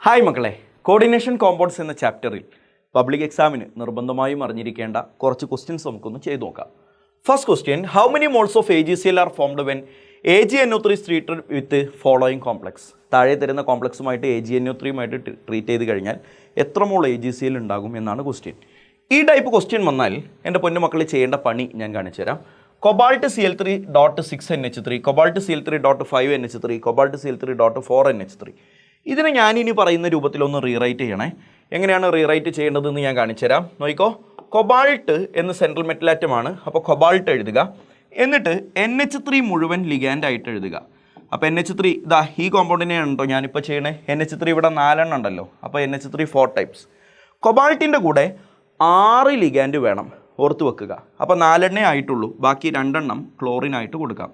Hi മക്കളെ, coordination compounds എന്ന ചാപ്റ്ററിൽ പബ്ലിക് എക്സാമിന് നിർബന്ധമായും അറിഞ്ഞിരിക്കേണ്ട കുറച്ച് ക്വസ്റ്റ്യൻസ് നമുക്കൊന്ന് ചെയ്തു നോക്കാം. First question, how many moles of AgCl are formed when AgNO3 is treated with following complex? താഴെ തരുന്ന കോംപ്ലക്സുമായിട്ട് AgNO3യുമായിട്ട് ട്രീറ്റ് ചെയ്ത് കഴിഞ്ഞാൽ എത്ര മോൾ AgCl ഉണ്ടാകും എന്നാണ് ക്വസ്റ്റ്യൻ. ഈ ടൈപ്പ് ക്വസ്റ്റ്യൻ വന്നാൽ എൻ്റെ പൊന്നു മക്കൾ ചെയ്യേണ്ട പണി ഞാൻ കാണിച്ചു തരാം. Cobalt Cl3.6NH3, Cobalt Cl3.5NH3, Cobalt Cl3.4NH3. ഇതിനെ ഞാനിനി പറയുന്ന രൂപത്തിലൊന്ന് റീറൈറ്റ് ചെയ്യണേ. എങ്ങനെയാണ് റീറൈറ്റ് ചെയ്യേണ്ടതെന്ന് ഞാൻ കാണിച്ചു തരാം. നോക്കിക്കോ, കൊബാൾട്ട് എന്ന സെൻട്രൽ മെറ്റൽ ആറ്റമാണ്. അപ്പോൾ കൊബാൾട്ട് എഴുതുക, എന്നിട്ട് NH3 മുഴുവൻ ലിഗാൻഡ് ആയിട്ട് എഴുതുക. അപ്പോൾ NH3 ഇതാ ഈ കോമ്പൗണ്ടിനെയാണ് കേട്ടോ ഞാനിപ്പോൾ ചെയ്യണേ. NH3 ഇവിടെ 4 ഉണ്ടല്ലോ, അപ്പോൾ NH3 4 ടൈപ്സ്. കൊബാൾട്ടിൻ്റെ കൂടെ 6 ലിഗാൻഡ് വേണം, ഓർത്ത് വെക്കുക. അപ്പോൾ 4 ആയിട്ടുള്ളൂ, ബാക്കി 2 ക്ലോറിനായിട്ട് കൊടുക്കാം.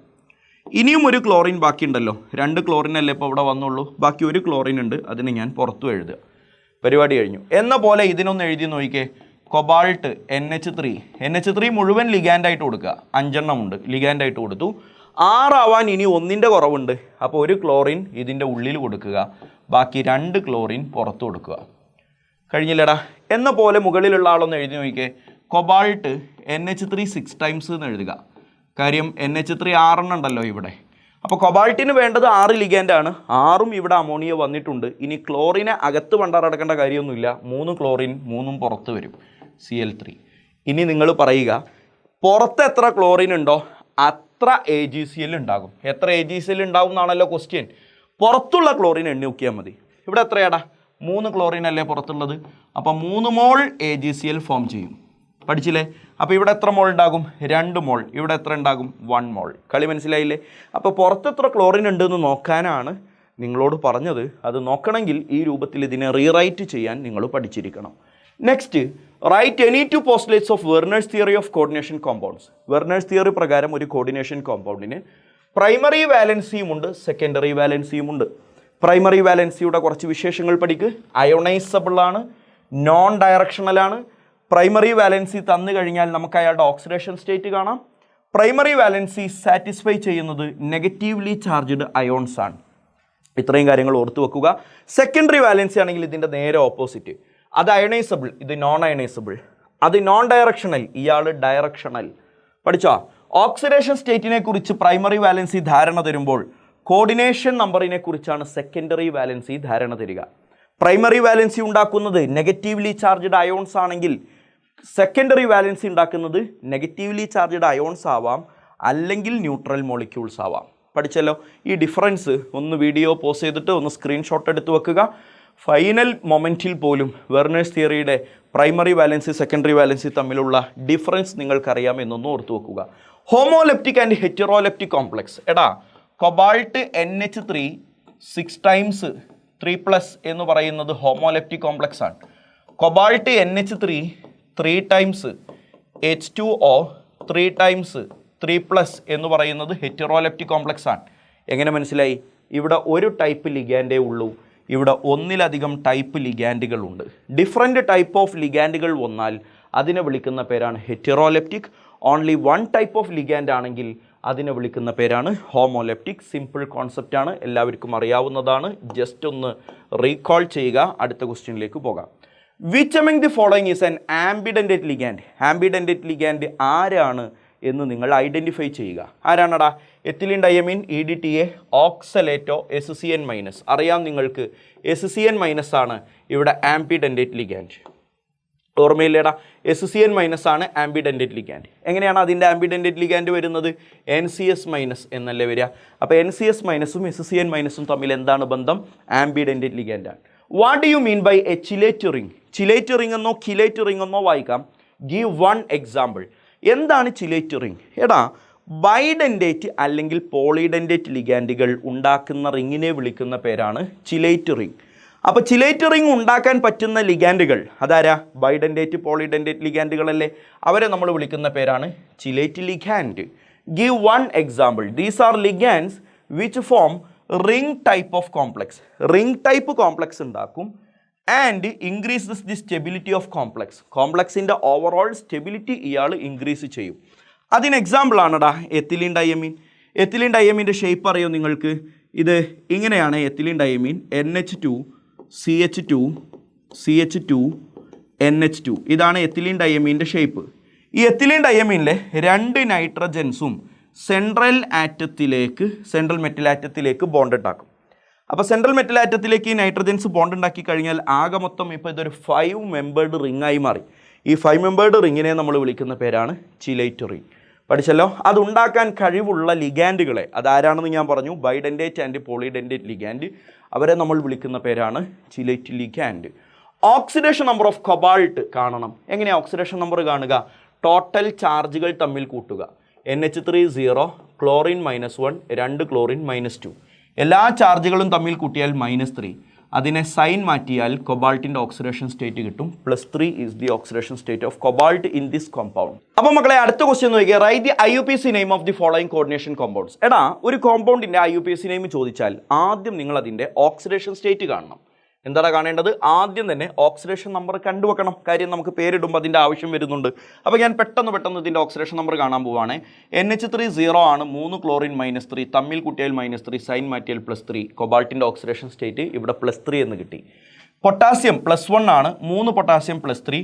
ഇനിയും ഒരു ക്ലോറിൻ ബാക്കിയുണ്ടല്ലോ, 2 ക്ലോറിനല്ലേ ഇപ്പോൾ ഇവിടെ വന്നുള്ളൂ, ബാക്കി ഒരു ക്ലോറിൻ ഉണ്ട്, അതിന് ഞാൻ പുറത്തു എഴുതുക. പരിപാടി കഴിഞ്ഞു. എന്ന പോലെ ഇതിനൊന്ന് എഴുതി നോക്കിക്കേ. കൊബാൾട്ട് NH3 മുഴുവൻ ലിഗാൻഡായിട്ട് കൊടുക്കുക. 5 ഉണ്ട്, ലിഗാൻഡായിട്ട് കൊടുത്തു. 6 ആവാൻ ഇനി 1 കുറവുണ്ട്, അപ്പോൾ ഒരു ക്ലോറിൻ ഇതിൻ്റെ ഉള്ളിൽ കൊടുക്കുക, ബാക്കി 2 ക്ലോറിൻ പുറത്തു കൊടുക്കുക. കഴിഞ്ഞില്ലടാ? എന്ന പോലെ മുകളിലുള്ള ആളൊന്ന് എഴുതി നോക്കിക്കേ. കൊബാൾട്ട് NH3 6 ടൈംസ് എന്ന് എഴുതുക. കാര്യം NH3 6 ഉണ്ടല്ലോ ഇവിടെ. അപ്പോൾ കൊബാൾട്ടിന് വേണ്ടത് 6 ലിഗാൻഡാണ്. 6ഉം ഇവിടെ അമോണിയ വന്നിട്ടുണ്ട്. ഇനി ക്ലോറിനെ അകത്ത് പണ്ടാറടക്കേണ്ട കാര്യമൊന്നുമില്ല. 3 ക്ലോറിൻ 3ഉം പുറത്ത് വരും, Cl3. ഇനി നിങ്ങൾ പറയുക, പുറത്ത് എത്ര ക്ലോറിൻ ഉണ്ടോ അത്ര AgCl ഉണ്ടാകും. എത്ര AgCl ഉണ്ടാകും എന്നാണല്ലോ ക്വസ്റ്റ്യൻ. പുറത്തുള്ള ക്ലോറിൻ എണ്ണി നോക്കിയാൽ മതി. ഇവിടെ എത്രയാടാ? 3 ക്ലോറിൻ അല്ലേ പുറത്തുള്ളത്. അപ്പോൾ 3 മോൾ AgCl ഫോം ചെയ്യും. പഠിച്ചില്ലേ? അപ്പോൾ ഇവിടെ എത്ര മോൾ ഉണ്ടാകും? 2 മോൾ. ഇവിടെ എത്ര ഉണ്ടാകും? 1 മോൾ. കളി മനസ്സിലായില്ലേ? അപ്പോൾ പുറത്ത് എത്ര ക്ലോറിൻ ഉണ്ടെന്ന് നോക്കാനാണ് നിങ്ങളോട് പറഞ്ഞത്. അത് നോക്കണമെങ്കിൽ ഈ രൂപത്തിൽ ഇതിനെ റീറൈറ്റ് ചെയ്യാൻ നിങ്ങൾ പഠിച്ചിരിക്കണം. Next, write any 2 postulates of Werner's theory of coordination compounds. Werner's theory പ്രകാരം ഒരു കോർഡിനേഷൻ കോമ്പൗണ്ടിന് പ്രൈമറി വാലൻസിയും ഉണ്ട്, സെക്കൻഡറി വാലൻസിയും ഉണ്ട്. പ്രൈമറി വാലൻസിയുടെ കുറച്ച് വിശേഷങ്ങൾ പഠിക്ക്. അയോണൈസബിൾ ആണ്, നോൺ ഡയറക്ഷണലാണ്. പ്രൈമറി വാലൻസി തന്നു കഴിഞ്ഞാൽ നമുക്ക് അയാളുടെ ഓക്സിഡേഷൻ സ്റ്റേറ്റ് കാണാം. പ്രൈമറി വാലൻസി സാറ്റിസ്ഫൈ ചെയ്യുന്നത് നെഗറ്റീവ്ലി ചാർജ്ഡ് അയോൺസ് ആണ്. ഇത്രയും കാര്യങ്ങൾ ഓർത്തു വെക്കുക. സെക്കൻഡറി വാലൻസി ആണെങ്കിൽ ഇതിൻ്റെ നേരെ ഓപ്പോസിറ്റ്. അത് അയണൈസബിൾ, ഇത് നോൺ അയണൈസബിൾ. അത് നോൺ ഡയറക്ഷണൽ, ഇയാൾ ഡയറക്ഷണൽ. പഠിച്ചോ? ഓക്സിഡേഷൻ സ്റ്റേറ്റിനെ കുറിച്ച് പ്രൈമറി വാലൻസി ധാരണ തരുമ്പോൾ കോർഡിനേഷൻ നമ്പറിനെ കുറിച്ചാണ് സെക്കൻഡറി വാലൻസി ധാരണ തരിക. പ്രൈമറി വാലൻസി ഉണ്ടാക്കുന്നത് നെഗറ്റീവ്ലി ചാർജ്ഡ് അയോൺസ് ആണെങ്കിൽ സെക്കൻഡറി വാലൻസി ഉണ്ടാക്കുന്നത് നെഗറ്റീവ്ലി ചാർജ്ഡ് അയോൺസ് ആവാം, അല്ലെങ്കിൽ ന്യൂട്രൽ മോളിക്യൂൾസ് ആവാം. പഠിച്ചല്ലോ? ഈ ഡിഫറൻസ് ഒന്ന് വീഡിയോ പോസ് ചെയ്തിട്ട് ഒന്ന് സ്ക്രീൻഷോട്ട് എടുത്ത് വെക്കുക. ഫൈനൽ മൊമെൻറ്റിൽ പോലും വെർണേഴ്സ് തിയറിയുടെ പ്രൈമറി വാലൻസി സെക്കൻഡറി വാലൻസി തമ്മിലുള്ള ഡിഫറൻസ് നിങ്ങൾക്കറിയാം എന്നൊന്ന് ഓർത്തു വെക്കുക. ഹോമോലെപ്റ്റിക് ആൻഡ് ഹെറ്ററോലെപ്റ്റിക് കോംപ്ലക്സ്. എടാ, കൊബാൾട്ട് NH3 6 ടൈംസ് 3+ എന്ന് പറയുന്നത് ഹോമോലെപ്റ്റിക് കോംപ്ലക്സ് ആണ്. Cobalt NH3 3 times H2O 3 times 3+ എന്ന് പറയുന്നത് ഹെറ്ററോലെപ്റ്റിക് കോംപ്ലക്സ് ആണ്. എങ്ങനെ മനസ്സിലായി? ഇവിടെ ഒരു ടൈപ്പ് ലിഗാൻഡേ ഉള്ളൂ, ഇവിടെ ഒന്നിലധികം ടൈപ്പ് ലിഗാൻഡുകളുണ്ട്. ഡിഫറെൻറ്റ് ടൈപ്പ് ഓഫ് ലിഗാൻഡുകൾ വന്നാൽ അതിനെ വിളിക്കുന്ന പേരാണ് ഹെറ്ററോലെപ്റ്റിക്. ഓൺലി 1 ടൈപ്പ് ഓഫ് ലിഗാൻഡ് ആണെങ്കിൽ അതിനെ വിളിക്കുന്ന പേരാണ് ഹോമോലെപ്റ്റിക്. സിമ്പിൾ കോൺസെപ്റ്റ് ആണ്, എല്ലാവർക്കും അറിയാവുന്നതാണ്. ജസ്റ്റ് ഒന്ന് റീകോൾ ചെയ്യുക. അടുത്ത ക്വസ്റ്റ്യനിലേക്ക് പോകാം. Which among the following is an ambidentate ligand? Ambidentate ligand ആരാണ് എന്ന് നിങ്ങൾ ഐഡൻറ്റിഫൈ ചെയ്യുക. ആരാണടാ? Ethylene diamine, EDTA, oxalato, SCN-. അറിയാം നിങ്ങൾക്ക്, SCN- ആണ് ഇവിടെ ആംബിഡൻറ്റേറ്റ് ലിഗാൻഡ്. ഓർമ്മയില്ലേടാ? SCN- ആണ് ആംബിഡൻറ്റേറ്റ് ലിഗാൻഡ്. എങ്ങനെയാണ് അതിൻ്റെ ആംബിഡൻറ്റേറ്റ് ലിഗാൻഡ് വരുന്നത്? NCS- എന്നല്ലേ വരിക. അപ്പോൾ NCS-ഉം SCN- തമ്മിൽ എന്താണ് ബന്ധം? ആംബിഡൻറ്റേറ്റ് ലിഗാൻഡാണ്. What do you mean by a chelate ring? Chelate ring എന്നോ കിലേറ്റ് റിംഗ് എന്നോ വായിക്കാം. Give 1 example. എന്താണ് ചിലേറ്റ് റിംഗ്? എടാ, ബൈഡൻറ്റേറ്റ് അല്ലെങ്കിൽ പോളിഡൻറ്റേറ്റ് ലിഗാൻഡുകൾ ഉണ്ടാക്കുന്ന റിങ്ങിനെ വിളിക്കുന്ന പേരാണ് ചിലേറ്റ് റിംഗ്. അപ്പോൾ ചിലേറ്റ് റിംഗ് ഉണ്ടാക്കാൻ പറ്റുന്ന ലിഗാൻഡുകൾ അതാരാ? ബൈഡൻറ്റേറ്റ് പോളിഡൻറ്റേറ്റ് ലിഗാൻഡുകളല്ലേ. അവരെ നമ്മൾ വിളിക്കുന്ന പേരാണ് chelate ligand. Give 1 example. These are ligands which form ring type of complex. Ring type complex ഉണ്ടാക്കും and increases the stability of complex. കോംപ്ലക്സിൻ്റെ ഓവറോൾ സ്റ്റെബിലിറ്റി ഇയാൾ ഇൻക്രീസ് ചെയ്യും. അതിന് എക്സാമ്പിൾ ആണടാ എത്തിലീൻ ഡയമീൻ. എത്തിലീൻ ഡയമീൻ്റെ ഷേപ്പ് അറിയോ നിങ്ങൾക്ക്? ഇത് ഇങ്ങനെയാണ് ethylene diamine. NH2 CH2 NH2. ഇതാണ് എത്തിലീൻ ഡയമീൻ്റെ ഷേപ്പ്. ഈ എത്തിലീൻ ഡയമീനിലെ 2 നൈട്രജൻസും സെൻട്രൽ മെറ്റൽ ആറ്റത്തിലേക്ക് ബോണ്ട് ഉണ്ടാക്കും. അപ്പോൾ സെൻട്രൽ മെറ്റൽ ആറ്റത്തിലേക്ക് ഈ നൈട്രജൻസ് ബോണ്ട് ഉണ്ടാക്കി കഴിഞ്ഞാൽ ആകെ മൊത്തം ഇപ്പോൾ ഇതൊരു 5 മെമ്പേർഡ് റിംഗായി മാറി. ഈ 5 മെമ്പേർഡ് റിങ്ങിനെ നമ്മൾ വിളിക്കുന്ന പേരാണ് ചിലേറ്റ് റിംഗ്. പഠിച്ചല്ലോ. അതുണ്ടാക്കാൻ കഴിവുള്ള ലിഗാൻഡുകളെ, അതാരാണെന്ന് ഞാൻ പറഞ്ഞു, ബൈഡൻഡേറ്റ് ആൻഡ് പോളിഡൻഡേറ്റ് ലിഗാൻഡ്, അവരെ നമ്മൾ വിളിക്കുന്ന പേരാണ് chelate ligand. Oxidation number of cobalt കാണണം. എങ്ങനെയാണ് ഓക്സിഡേഷൻ നമ്പർ കാണുക? ടോട്ടൽ ചാർജുകൾ തമ്മിൽ കൂട്ടുക. NH3 0, chlorine -1, 2 chlorine -2. എല്ലാ ചാർജുകളും തമ്മിൽ കൂട്ടിയാൽ -3. അതിനെ സൈൻ മാറ്റിയാൽ കൊബാൾട്ടിൻ്റെ ഓക്സിഡേഷൻ സ്റ്റേറ്റ് കിട്ടും. +3 is the oxidation state of cobalt in this compound. അപ്പോൾ മക്കളെ, അടുത്ത ക്വസ്റ്റ്യൻ നോക്കിയാൽ write the IUPAC name of the following coordination compounds. എടാ, ഒരു കോമ്പൗണ്ടിൻ്റെ IUPAC നെയിം ചോദിച്ചാൽ ആദ്യം നിങ്ങൾ അതിൻ്റെ ഓക്സിഡേഷൻ സ്റ്റേറ്റ് കാണണം. എന്താണ് കാണേണ്ടത്? ആദ്യം തന്നെ ഓക്സിഡേഷൻ നമ്പർ കണ്ടുവെക്കണം. കാര്യം നമുക്ക് പേരിടുമ്പോൾ അതിൻ്റെ ആവശ്യം വരുന്നുണ്ട്. അപ്പോൾ ഞാൻ പെട്ടെന്ന് ഇതിൻ്റെ ഓക്സിഡേഷൻ നമ്പർ കാണാൻ പോവുകയാണ്. NH3 0 ആണ്, 3 ക്ലോറിൻ -3, തമ്മിൽ കൂട്ടിയാൽ -3, സൈൻ മാറ്റിയാൽ +3. കൊബാൾട്ടിൻ്റെ ഓക്സിഡേഷൻ സ്റ്റേറ്റ് ഇവിടെ +3 എന്ന് കിട്ടി. പൊട്ടാസ്യം +1 ആണ്, 3 പൊട്ടാസ്യം +3.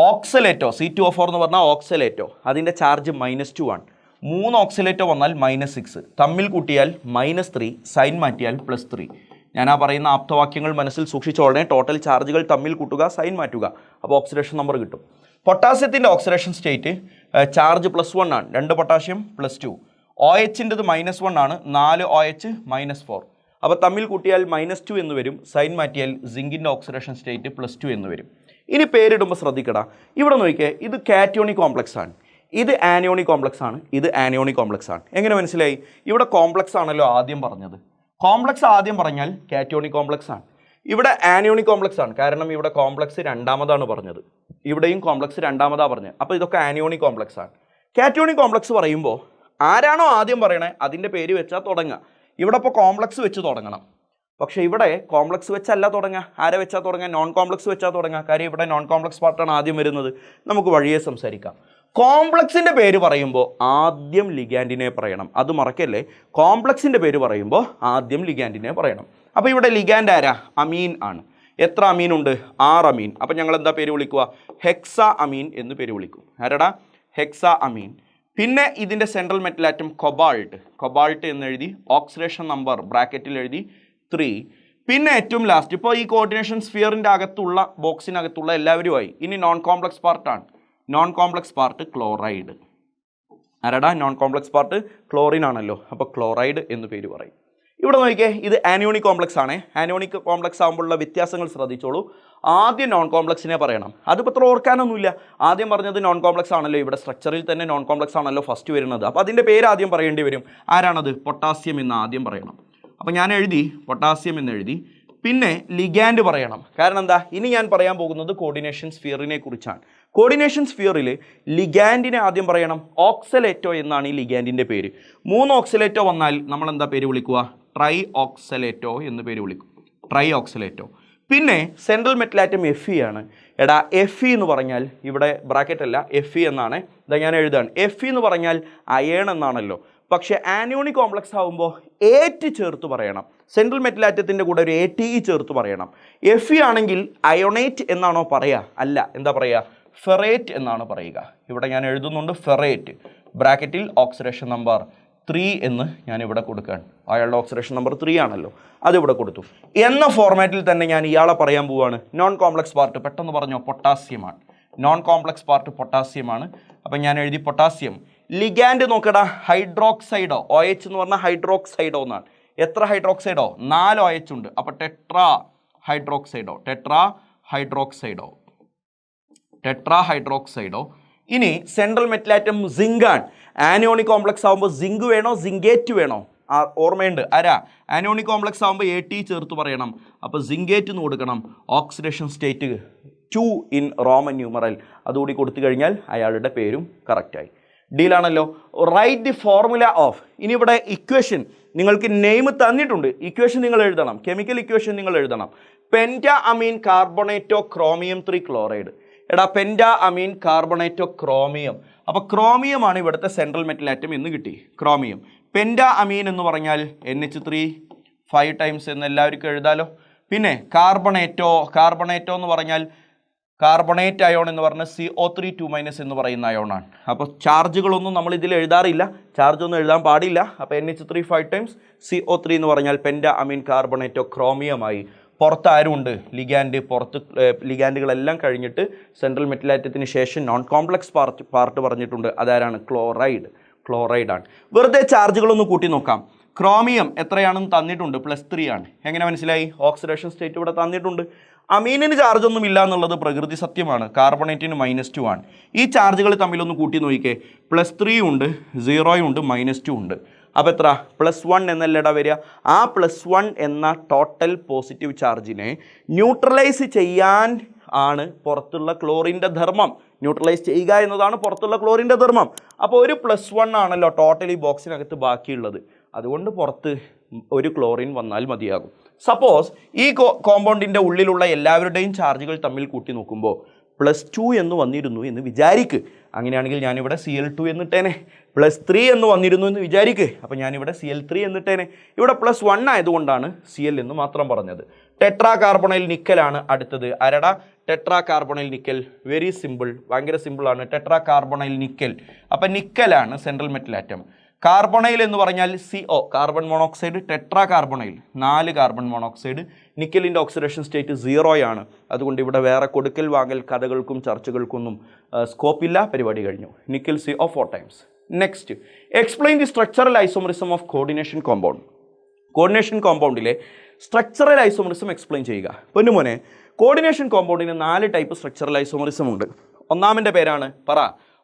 ഓക്സലേറ്റോ C2O4 എന്ന് പറഞ്ഞാൽ ഓക്സലേറ്റോ, അതിൻ്റെ ചാർജ് -2 ആണ്. 3 ഓക്സലേറ്റോ വന്നാൽ -6, തമ്മിൽ കൂട്ടിയാൽ -3, സൈൻ മാറ്റിയാൽ +3. ഞാൻ ആ പറയുന്ന ആപ്തവാക്യങ്ങൾ മനസ്സിൽ സൂക്ഷിച്ചോളനെ. ടോട്ടൽ ചാർജുകൾ തമ്മിൽ കൂട്ടുക, സൈൻ മാറ്റുക, അപ്പോൾ ഓക്സിഡേഷൻ നമ്പർ കിട്ടും. പൊട്ടാസ്യത്തിൻ്റെ ഓക്സിഡേഷൻ സ്റ്റേറ്റ് ചാർജ് +1 ആണ്, 2 പൊട്ടാസ്യം +2. OHൻ്റെത് -1 ആണ്, 4 OH -4. അപ്പോൾ തമ്മിൽ കൂട്ടിയാൽ -2 എന്ന് വരും, സൈൻ മാറ്റിയാൽ സിങ്കിൻ്റെ ഓക്സിഡേഷൻ സ്റ്റേറ്റ് +2 എന്ന് വരും. ഇനി പേരിടുമ്പോൾ ശ്രദ്ധിക്കടാ. ഇവിടെ നോക്കിയേ, ഇത് കാറ്റയോണിക് കോംപ്ലക്സ് ആണ്, ഇത് ആനയോണിക് കോംപ്ലക്സ് ആണ്, ഇത് ആനയോണിക് കോംപ്ലക്സ് ആണ്. എങ്ങനെ മനസ്സിലായി? ഇവിടെ കോംപ്ലക്സ് ആണല്ലോ ആദ്യം പറഞ്ഞത്. കോംപ്ലക്സ് ആദ്യം പറഞ്ഞാൽ കാറ്റയോണിക് കോംപ്ലക്സ് ആണ്. ഇവിടെ ആനയോണിക് കോംപ്ലക്സ് ആണ്, കാരണം ഇവിടെ കോംപ്ലക്സ് രണ്ടാമതാണ് പറഞ്ഞത്, ഇവിടെയും കോംപ്ലക്സ് രണ്ടാമതാണ് പറഞ്ഞത്. അപ്പോൾ ഇതൊക്കെ ആനയോണിക് കോംപ്ലക്സ് ആണ്. കാറ്റയോണിക് കോംപ്ലക്സ് പറയുമ്പോൾ ആരാണോ ആദ്യം പറയണേ അതിൻ്റെ പേര് വെച്ചാൽ തുടങ്ങുക. ഇവിടെ ഇപ്പോൾ കോംപ്ലക്സ് വെച്ച് തുടങ്ങണം. പക്ഷേ ഇവിടെ കോംപ്ലക്സ് വെച്ചല്ല തുടങ്ങുക. ആരെ വെച്ചാൽ തുടങ്ങുക? നോൺ കോംപ്ലക്സ് വെച്ചാൽ തുടങ്ങുക. കാര്യം ഇവിടെ നോൺ കോംപ്ലക്സ് പാർട്ടാണ് ആദ്യം വരുന്നത്. നമുക്ക് വഴിയെ സംസാരിക്കാം. കോംപ്ലക്സിൻ്റെ പേര് പറയുമ്പോൾ ആദ്യം ലിഗാൻഡിനെ പറയണം. അത് മറക്കല്ലേ. കോംപ്ലക്സിൻ്റെ പേര് പറയുമ്പോൾ ആദ്യം ലിഗാൻഡിനെ പറയണം. അപ്പോൾ ഇവിടെ ലിഗാൻഡ് ആരാ? അമീൻ ആണ്. എത്ര അമീൻ ഉണ്ട്? 6 അമീൻ. അപ്പോൾ ഞങ്ങൾ എന്താ പേര് വിളിക്കുക? ഹെക്സ അമീൻ എന്ന് പേര് വിളിക്കും. ആരടാ? Hexa amine. പിന്നെ ഇതിൻ്റെ സെൻട്രൽ മെറ്റൽ ആറ്റം കൊബാൾട്ട് എന്നെഴുതി, ഓക്സിഡേഷൻ നമ്പർ ബ്രാക്കറ്റിൽ എഴുതി 3. പിന്നെ ഏറ്റവും ലാസ്റ്റ്, ഇപ്പോൾ ഈ കോർഡിനേഷൻ സ്ഫിയറിൻ്റെ അകത്തുള്ള ബോക്സിനകത്തുള്ള എല്ലാവരുമായി. ഇനി നോൺ കോംപ്ലക്സ് പാർട്ടാണ്. Non complex part chloride. ആരടാ? നോൺ കോംപ്ലക്സ് പാർട്ട് ക്ലോറിൻ ആണല്ലോ. അപ്പോൾ ക്ലോറൈഡ് എന്ന് പേര് പറയും. ഇവിടെ നോക്കിയേ, ഇത് ആനയോണിക് കോംപ്ലക്സ് ആണ്. ആനയോണിക് കോംപ്ലക്സ് ആകുമ്പോഴുള്ള വ്യത്യാസങ്ങൾ ശ്രദ്ധിച്ചോളൂ. ആദ്യം നോൺ കോംപ്ലക്സിനെ പറയണം. അതിപ്പോൾ അത്ര ഓർക്കാനൊന്നുമില്ല. ആദ്യം പറഞ്ഞത് നോൺ കോംപ്ലക്സ് ആണല്ലോ. ഇവിടെ സ്ട്രക്ചറിൽ തന്നെ നോൺ കോംപ്ലക്സ് ആണല്ലോ ഫസ്റ്റ് വരുന്നത്. അപ്പോൾ അതിൻ്റെ പേര് ആദ്യം പറയേണ്ടി വരും. ആരാണത്? പൊട്ടാസ്യം എന്ന് ആദ്യം പറയണം. അപ്പോൾ ഞാൻ എഴുതി പൊട്ടാസ്യം എന്നെഴുതി. പിന്നെ ലിഗാൻഡ് പറയണം. കാരണം എന്താ? ഇനി ഞാൻ പറയാൻ പോകുന്നത് കോർഡിനേഷൻ സ്ഫിയറിനെ കുറിച്ചാണ്. കോർഡിനേഷൻ സ്ഫിയറിൽ ലിഗാൻഡിനെ ആദ്യം പറയണം. ഓക്സലേറ്റോ എന്നാണ് ഈ ലിഗാൻഡിൻ്റെ പേര്. 3 ഓക്സലേറ്റോ വന്നാൽ നമ്മൾ എന്താ പേര് വിളിക്കുക? ട്രൈ ഓക്സലേറ്റോ എന്ന് പേര് വിളിക്കും. ട്രൈ ഓക്സലേറ്റോ. പിന്നെ സെൻട്രൽ മെറ്റൽ ആറ്റം Fe ആണ്. എടാ, Fe എന്ന് പറഞ്ഞാൽ ഇവിടെ ബ്രാക്കറ്റ് അല്ല, Fe എന്നാണ്. ഇതാ ഞാൻ എഴുതാണ്. Fe എന്ന് പറഞ്ഞാൽ അയേൺ എന്നാണല്ലോ. പക്ഷേ ആനയോണിക് കോംപ്ലക്സ് ആകുമ്പോൾ ഏറ്റ് ചേർത്ത് പറയണം. സെൻട്രൽ മെറ്റൽ ആറ്റത്തിൻ്റെ കൂടെ ഒരു ATE ചേർത്ത് പറയണം. Fe ആണെങ്കിൽ അയോണേറ്റ് എന്നാണോ പറയുക? അല്ല, എന്താ പറയുക? ഫെറേറ്റ് എന്നാണ് പറയുക. ഇവിടെ ഞാൻ എഴുതുന്നുണ്ട് ഫെറേറ്റ്. ബ്രാക്കറ്റിൽ ഓക്സിഡേഷൻ നമ്പർ 3 എന്ന് ഞാൻ ഇവിടെ കൊടുക്കുകയാണ്. അയാളുടെ ഓക്സിഡേഷൻ നമ്പർ 3 ആണല്ലോ, അതിവിടെ കൊടുത്തു. എന്ന ഫോർമാറ്റിൽ തന്നെ ഞാൻ ഇയാളെ പറയാൻ പോവുകയാണ്. നോൺ കോംപ്ലക്സ് പാർട്ട് പെട്ടെന്ന് പറഞ്ഞോ, പൊട്ടാസ്യമാണ്. നോൺ കോംപ്ലക്സ് പാർട്ട് പൊട്ടാസ്യമാണ്. അപ്പം ഞാൻ എഴുതി പൊട്ടാസ്യം. ലിഗാൻഡ് നോക്കടാ, ഹൈഡ്രോക്സൈഡോ. OH എന്ന് പറഞ്ഞാൽ ഹൈഡ്രോക്സൈഡോ എന്നാണ്. എത്ര ഹൈഡ്രോക്സൈഡോ? 4 OH ഉണ്ട്. അപ്പോൾ ടെട്രാ ഹൈഡ്രോക്സൈഡോ. ഇനി സെൻട്രൽ മെറ്റൽ ആറ്റം സിങ്കാണ്. ആനയോണിക് കോംപ്ലക്സ് ആകുമ്പോൾ സിങ്ക് വേണോ സിങ്കേറ്റ് വേണോ? ഓർമ്മയുണ്ട്. ആരാ? ആനയോണിക് കോംപ്ലക്സ് ആകുമ്പോൾ AT ചേർത്ത് പറയണം. അപ്പോൾ സിങ്കേറ്റ് എന്ന് കൊടുക്കണം. Oxidation state 2 in Roman numeral അതുകൂടി കൊടുത്തു കഴിഞ്ഞാൽ അയാളുടെ പേരും കറക്റ്റായി. ഡീലാണല്ലോ. Write the formula of. ഇനി ഇവിടെ ഇക്വേഷൻ നിങ്ങൾക്ക് നെയിം തന്നിട്ടുണ്ട്. ഇക്വേഷൻ നിങ്ങൾ എഴുതണം. കെമിക്കൽ ഇക്വേഷൻ നിങ്ങൾ എഴുതണം. പെൻറ്റാ അമീൻ കാർബണേറ്റോ ക്രോമിയം 3 ക്ലോറൈഡ്. എടാ, പെൻറ്റാ അമീൻ കാർബണേറ്റോ ക്രോമിയം. അപ്പോൾ ക്രോമിയമാണ് ഇവിടുത്തെ സെൻട്രൽ മെറ്റൽ ആറ്റം എന്ന് കിട്ടി. ക്രോമിയം. പെൻറ്റാ അമീൻ എന്ന് പറഞ്ഞാൽ NH3 5 ടൈംസ് എന്ന് എല്ലാവർക്കും എഴുതാലോ. പിന്നെ കാർബണേറ്റോ എന്ന് പറഞ്ഞാൽ കാർബണേറ്റ് അയോൺ എന്ന് പറഞ്ഞാൽ CO3 2- എന്ന് പറയുന്ന അയോണാണ്. അപ്പോൾ ചാർജുകളൊന്നും നമ്മൾ ഇതിൽ എഴുതാറില്ല, ചാർജൊന്നും എഴുതാൻ പാടില്ല. അപ്പോൾ NH3 5 ടൈംസ് CO3 എന്ന് പറഞ്ഞാൽ പെൻറ്റ അമീൻ കാർബണേറ്റോ ക്രോമിയമായി. പുറത്ത് ആരുമുണ്ട്? ലിഗാൻഡ്. പുറത്ത് ലിഗാൻഡുകളെല്ലാം കഴിഞ്ഞിട്ട് സെൻട്രൽ മെറ്റലാറ്റത്തിന് ശേഷം നോൺ കോംപ്ലക്സ് പാർട്ട് പറഞ്ഞിട്ടുണ്ട്. അതാരാണ്? ക്ലോറൈഡാണ്. വെറുതെ ചാർജുകളൊന്ന് കൂട്ടി നോക്കാം. ക്രോമിയം എത്രയാണെന്ന് തന്നിട്ടുണ്ട്, +3 ആണ്. എങ്ങനെ മനസ്സിലായി? ഓക്സിഡേഷൻ സ്റ്റേറ്റ് ഇവിടെ തന്നിട്ടുണ്ട്. അമീനിന് ചാർജ് ഒന്നും ഇല്ല എന്നുള്ളത് പ്രകൃതി സത്യമാണ്. കാർബണേറ്റിന് -2 ആണ്. ഈ ചാർജുകൾ തമ്മിലൊന്ന് കൂട്ടി നോക്കിക്കേ. +3 ഉണ്ട്, 0 ഉണ്ട്, -2 ഉണ്ട്. അപ്പോൾ എത്ര? +1 എന്നല്ലട വരിക. ആ +1 എന്ന ടോട്ടൽ പോസിറ്റീവ് ചാർജിനെ ന്യൂട്രലൈസ് ചെയ്യാൻ ആണ് പുറത്തുള്ള ക്ലോറിൻ്റെ ധർമ്മം. ന്യൂട്രലൈസ് ചെയ്യുക എന്നതാണ് പുറത്തുള്ള ക്ലോറിൻ്റെ ധർമ്മം. അപ്പോൾ ഒരു +1 ആണല്ലോ ടോട്ടൽ ഈ ബോക്സിനകത്ത് ബാക്കിയുള്ളത്. അതുകൊണ്ട് പുറത്ത് ഒരു ക്ലോറിൻ വന്നാൽ മതിയാകും. സപ്പോസ് ഈ കോമ്പൗണ്ടിൻ്റെ ഉള്ളിലുള്ള എല്ലാവരുടെയും ചാർജുകൾ തമ്മിൽ കൂട്ടി നോക്കുമ്പോൾ +2 എന്ന് വന്നിരുന്നു എന്ന് വിചാരിക്ക്. അങ്ങനെയാണെങ്കിൽ ഞാനിവിടെ Cl2 എന്നിട്ടേനെ. +3 എന്ന് വന്നിരുന്നു എന്ന് വിചാരിക്ക്. അപ്പോൾ ഞാനിവിടെ Cl3 എന്നിട്ടേനെ. ഇവിടെ +1 ആയതുകൊണ്ടാണ് Cl എന്ന് മാത്രം പറഞ്ഞത്. ടെട്രാ കാർബണൈൽ നിക്കലാണ് അടുത്തത്. ആരടാ? Tetra carbonyl nickel. Very simple, ഭയങ്കര സിമ്പിളാണ്. Tetra carbonyl nickel. അപ്പം നിക്കലാണ് സെൻട്രൽ മെറ്റൽ ആറ്റം. കാർബണൈൽ എന്ന് പറഞ്ഞാൽ CO, carbon monoxide. Tetra carbonyl 4 carbon monoxide. നിക്കലിൻ്റെ ഓക്സിഡേഷൻ സ്റ്റേറ്റ് 0 ആണ്. അതുകൊണ്ട് ഇവിടെ വേറെ കൊടുക്കൽ വാങ്ങൽ കഥകൾക്കും ചർച്ചകൾക്കൊന്നും സ്കോപ്പില്ല. പരിപാടി കഴിഞ്ഞു. Nickel CO 4 times. Next, explain the structural isomerism of coordination compound. Coordination കോമ്പൗണ്ടിലെ സ്ട്രക്ചറൽ ഐസോമറിസം എക്സ്പ്ലെയിൻ ചെയ്യുക. പൊന്നുമോനെ, കോർഡിനേഷൻ കോമ്പൗണ്ടിന് 4 ടൈപ്പ് സ്ട്രക്ചറൽ ഐസോമറിസം ഉണ്ട്.